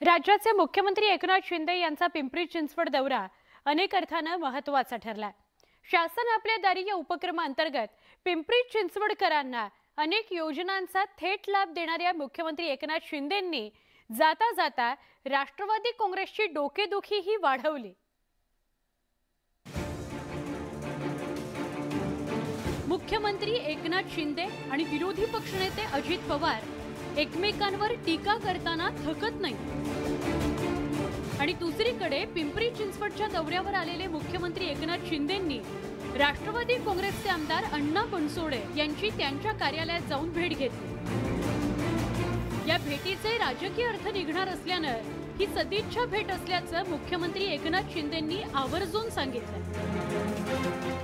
राज्याचे मुख्यमंत्री एकनाथ शिंदे यांचा पिंपरी चिंचवड दौरा अनेक अर्थाने महत्त्वाचा ठरला। शासन आपल्या दारी या उपक्रमांतर्गत पिंपरी चिंचवडकरांना अनेक योजनांचा थेट लाभ देणाऱ्या मुख्यमंत्री एकनाथ शिंदेंनी जाता जाता राष्ट्रवादी काँग्रेसची डोकेदुखीही वाढवली। मुख्यमंत्री एकनाथ शिंदे आणि विरोधी पक्षनेते अजित पवार एकमेकांवर टीका करताना थकत नाही। आणि दुसरीकडे पिंपरी चिंचवडच्या दौऱ्यावर आलेले मुख्यमंत्री एकनाथ शिंदेंनी राष्ट्रवादी काँग्रेसचे आमदार अण्णा बनसोडे यांची त्यांच्या कार्यालयात जाऊन भेट घेतली। या भेटीचे राजकीय अर्थ निघणार असल्याने ही सदिच्छा भेट असल्याचं मुख्यमंत्री एकनाथ शिंदेंनी आवर्जून सांगितलं।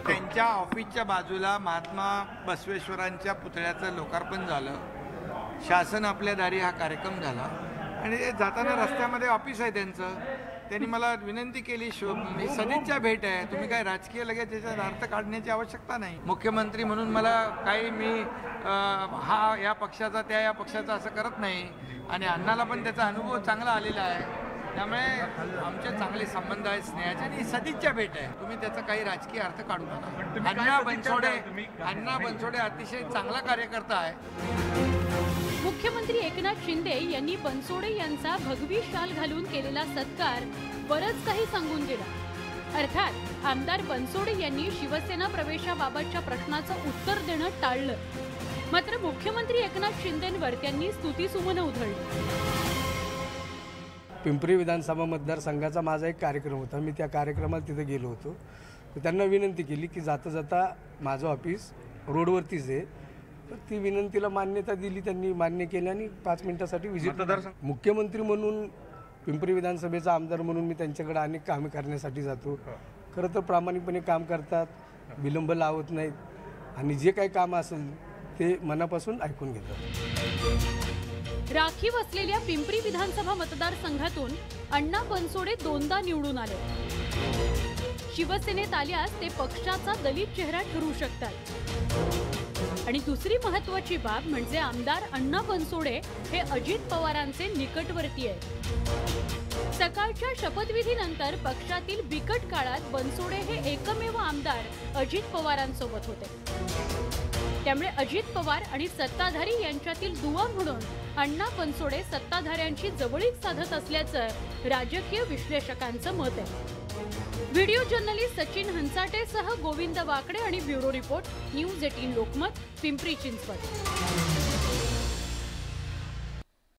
त्यांच्या ऑफिसच्या बाजूला महात्मा बसवेश्वरांच्या पुतळ्याचं लोकार्पण झालं। शासन आपल्या दारी हा कार्यक्रम झाला आणि जाताना रस्त्यामध्ये ऑफिस आहे त्यांनी मला विनंती केली, सदिच्छा भेट आहे, तुम्ही काय राजकीय लगेच त्याचा अर्थ काढण्याची आवश्यकता नाही। मुख्यमंत्री म्हणून मला काही मी हा या पक्षाचा त्या या पक्षाचा असं करत नाही आणि अण्णाला पण त्याचा अनुभव चांगला आलेला आहे, त्यामुळे आमचे चांगले संबंध आहेत स्नेहाचे आणि सदिच्छा भेट आहे। तुम्ही त्याचा काही राजकीय अर्थ काढू नका। अण्णा बनसोडे अतिशय चांगला कार्यकर्ता आहे। मुख्यमंत्री एकनाथ शिंदे यांनी बनसोडे यांचा भगवी शाल घालून केलेला सत्कार बरंच काही सांगून गेला। अर्थात आमदार बनसोडे यांनी शिवसेना प्रवेशाबाबतच्या प्रश्नाचं उत्तर देणं टाळलं, मात्र मुख्यमंत्री एकनाथ शिंदेंवर त्यांनी स्तुतीसुमनं उधळली। पिंपरी विधानसभा मतदारसंघाचा माझा एक कार्यक्रम होता, मी त्या कार्यक्रमाला तिथे गेलो होतो। त्यांना विनंती केली की जाता जाता माझं ऑफिस रोडवरतीच आहे, तर ती विनंतीला मान्यता दिली, त्यांनी मान्य केली आणि 5 मिनिटासाठी व्हिजिट। मुख्यमंत्री म्हणून पिंपरी विधानसभेचा आमदार म्हणून मी त्यांच्याकडे अनेक कामे करण्यासाठी जातो। खरं तर प्रामाणिकपणे काम करतात, विलंब लावत नाहीत आणि जे काही काम असेल ते मनापासून ऐकून घेतात। राखीव असलेल्या पिंपरी विधानसभा मतदारसंघातून अण्णा बनसोडे 2दा निवडून आले। शिवसेनेत आल्यास ते पक्षाचा दलित चेहरा ठरू शकतात। आणि दुसरी महत्त्वाची बाब म्हणजे आमदार अण्णा बनसोडे हे अजित पवारांचे निकटवर्ती आहेत। सकाळच्या शपथविधीनंतर पक्षातील बिकट काळात बनसोडे हे एकमेव आमदार अजित पवारांसोबत होते। त्यामुळे अजित पवार आणि सत्ताधारी यांच्यातील दुवा म्हणून अण्णा बनसोडे सत्ताधाऱ्यांची जवळीक साधत असल्याचं राजकीय विश्लेषकांचं मत आहे। व्हिडिओ जर्नलिस्ट सचिन हंसाटेसह गोविंद वाकडे आणि bureau report news 18 Lokmat, Pimpri Chinchwad.